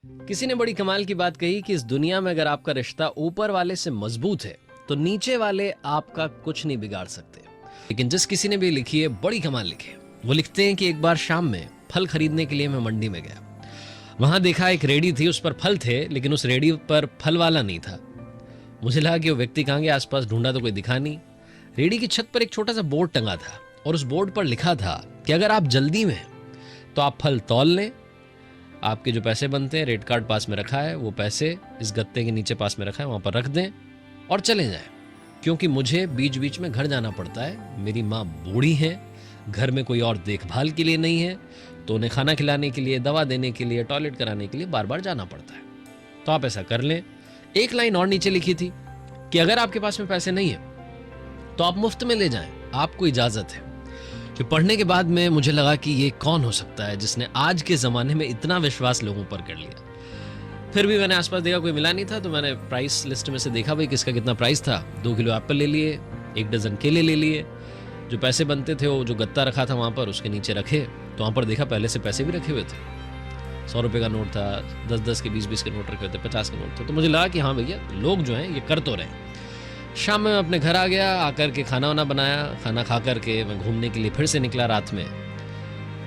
किसी ने बड़ी कमाल की बात कही कि इस दुनिया में अगर आपका रिश्ता ऊपर वाले से मजबूत है तो नीचे वाले आपका कुछ नहीं बिगाड़ सकते। लेकिन जिस किसी ने भी लिखी है बड़ी कमाल लिखी है। वो लिखते हैं कि एक बार शाम में फल खरीदने के लिए मैं मंडी में गया। वहां देखा एक रेडी थी, उस पर फल थे लेकिन उस रेडी पर फल वाला नहीं था। मुझे लगा कि वो व्यक्ति कहाँ गया, आसपास ढूंढा तो कोई दिखा नहीं। रेडी की छत पर एक छोटा सा बोर्ड टंगा था और उस बोर्ड पर लिखा था कि अगर आप जल्दी में हैं तो आप फल तौल लें, आपके जो पैसे बनते हैं रेट कार्ड पास में रखा है, वो पैसे इस गत्ते के नीचे पास में रखा है, वहां पर रख दें और चले जाएं, क्योंकि मुझे बीच बीच में घर जाना पड़ता है। मेरी माँ बूढ़ी है, घर में कोई और देखभाल के लिए नहीं है, तो उन्हें खाना खिलाने के लिए, दवा देने के लिए, टॉयलेट कराने के लिए बार बार जाना पड़ता है। तो आप ऐसा कर लें। एक लाइन और नीचे लिखी थी कि अगर आपके पास में पैसे नहीं है तो आप मुफ्त में ले जाएं, आपको इजाजत है। कि पढ़ने के बाद में मुझे लगा कि ये कौन हो सकता है जिसने आज के ज़माने में इतना विश्वास लोगों पर कर लिया। फिर भी मैंने आसपास देखा, कोई मिला नहीं था, तो मैंने प्राइस लिस्ट में से देखा भाई किसका कितना प्राइस था। 2 किलो एप्पल ले लिए, 1 डजन केले ले लिए। जो पैसे बनते थे वो जो गत्ता रखा था वहाँ पर उसके नीचे रखे, तो वहाँ पर देखा पहले से पैसे भी रखे हुए थे। 100 रुपये का नोट था, 10-10 के 20-20 के नोट रखे हुए थे, 50 के नोट थे। तो मुझे लगा कि हाँ भैया लोग जो हैं ये कर तो रहे। शाम में मैं अपने घर आ गया, आकर के खाना वाना बनाया। खाना खा करके मैं घूमने के लिए फिर से निकला रात में।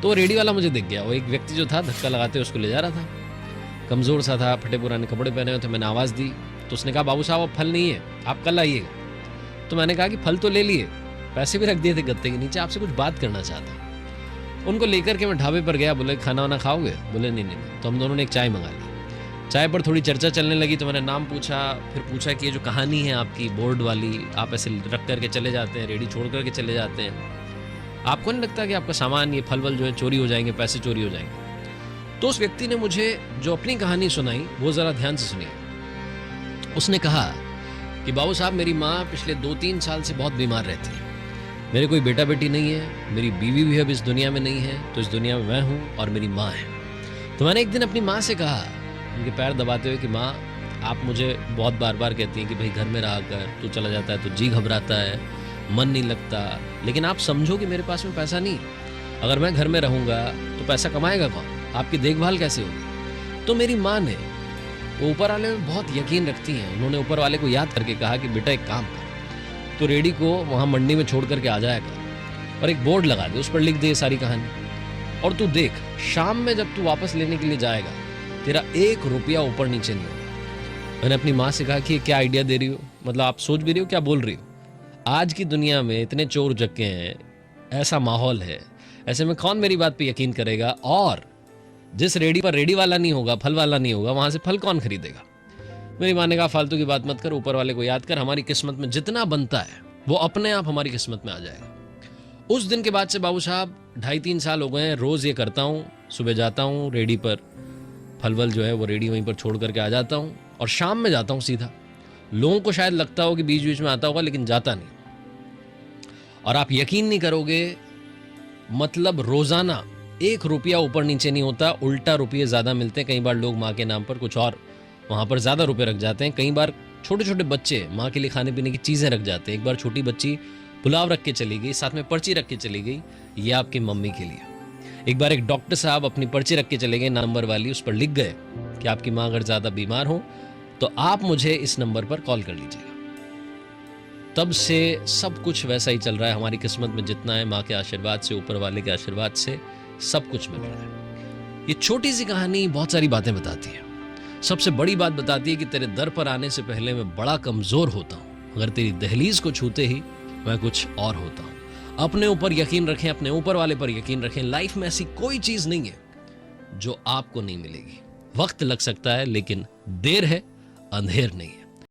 तो रेडी वाला मुझे दिख गया। वो एक व्यक्ति जो था धक्का लगाते उसको ले जा रहा था, कमज़ोर सा था, फटे पुराने कपड़े पहने हुए थे। मैंने आवाज़ दी तो उसने कहा बाबू साहब अब फल नहीं है, आप कल आइएगा। तो मैंने कहा कि फल तो ले लिए, पैसे भी रख दिए थे गत्ते के नीचे, आपसे कुछ बात करना चाहता हूँ। उनको लेकर के मैं ढाबे पर गया। बोले खाना वाना खाओगे? बोले नहीं। तो हम दोनों ने एक चाय मंगा ली। चाय पर थोड़ी चर्चा चलने लगी तो मैंने नाम पूछा, फिर पूछा कि ये जो कहानी है आपकी बोर्ड वाली, आप ऐसे रख करके चले जाते हैं, रेडी छोड़ करके चले जाते हैं, आपको नहीं लगता कि आपका सामान, ये फल वल जो है चोरी हो जाएंगे, पैसे चोरी हो जाएंगे? तो उस व्यक्ति ने मुझे जो अपनी कहानी सुनाई वो ज़रा ध्यान से सुनिए। उसने कहा कि बाबू साहब मेरी माँ पिछले 2-3 साल से बहुत बीमार रहती है। मेरे कोई बेटा बेटी नहीं है, मेरी बीवी भी अब इस दुनिया में नहीं है, तो इस दुनिया में मैं हूँ और मेरी माँ है। तो मैंने एक दिन अपनी माँ से कहा, उनके पैर दबाते हुए, कि माँ आप मुझे बहुत बार बार कहती हैं कि भाई घर में रहा कर, तू चला जाता है तो जी घबराता है, मन नहीं लगता, लेकिन आप समझो कि मेरे पास में पैसा नहीं। अगर मैं घर में रहूँगा तो पैसा कमाएगा कौन, आपकी देखभाल कैसे होगी? तो मेरी माँ ने, वो ऊपर वाले में बहुत यकीन रखती हैं, उन्होंने ऊपर वाले को याद करके कहा कि बेटा एक काम कर, तो रेडी को वहाँ मंडी में छोड़ करके आ जाया कर और एक बोर्ड लगा दे, उस पर लिख दे ये सारी कहानी, और तू देख शाम में जब तू वापस लेने के लिए जाएगा तेरा 1 रुपया ऊपर नीचे नहीं होगा। मैंने अपनी माँ से कहा कि क्या आइडिया दे रही हो, मतलब आप सोच भी रही हो क्या बोल रही हो? आज की दुनिया में इतने चोर उचक्के हैं, ऐसा माहौल है, ऐसे में कौन मेरी बात पे यकीन करेगा? और जिस रेडी पर रेडी वाला नहीं होगा, फल वाला नहीं होगा, वहां से फल कौन खरीदेगा? मेरी माँ ने कहा फालतू की बात मत कर, ऊपर वाले को याद कर, हमारी किस्मत में जितना बनता है वो अपने आप हमारी किस्मत में आ जाएगा। उस दिन के बाद से बाबू साहब 2.5-3 साल हो गए हैं, रोज ये करता हूँ। सुबह जाता हूँ रेडी पर, फल वल जो है वो रेडी वहीं पर छोड़ करके आ जाता हूँ और शाम में जाता हूँ सीधा। लोगों को शायद लगता हो कि बीच बीच में आता होगा, लेकिन जाता नहीं। और आप यकीन नहीं करोगे, मतलब रोजाना 1 रुपया ऊपर नीचे नहीं होता, उल्टा रुपये ज्यादा मिलते हैं। कई बार लोग माँ के नाम पर कुछ और वहां पर ज्यादा रुपए रख जाते हैं। कई बार छोटे छोटे बच्चे माँ के लिए खाने पीने की चीजें रख जाते हैं। एक बार छोटी बच्ची पुलाव रख के चली गई, साथ में पर्ची रख के चली गई, ये आपकी मम्मी के लिए। एक बार एक डॉक्टर साहब अपनी पर्ची रख के चले गए नंबर वाली, उस पर लिख गए कि आपकी माँ अगर ज़्यादा बीमार हो तो आप मुझे इस नंबर पर कॉल कर लीजिएगा। तब से सब कुछ वैसा ही चल रहा है। हमारी किस्मत में जितना है माँ के आशीर्वाद से, ऊपर वाले के आशीर्वाद से सब कुछ मिल रहा है। ये छोटी सी कहानी बहुत सारी बातें बताती है। सबसे बड़ी बात बताती है कि तेरे दर पर आने से पहले मैं बड़ा कमज़ोर होता हूँ, अगर तेरी दहलीज को छूते ही मैं कुछ और होता हूँ। अपने ऊपर यकीन रखें, अपने ऊपर वाले पर यकीन रखें। लाइफ में ऐसी कोई चीज नहीं है जो आपको नहीं मिलेगी। वक्त लग सकता है लेकिन देर है, अंधेर नहीं है।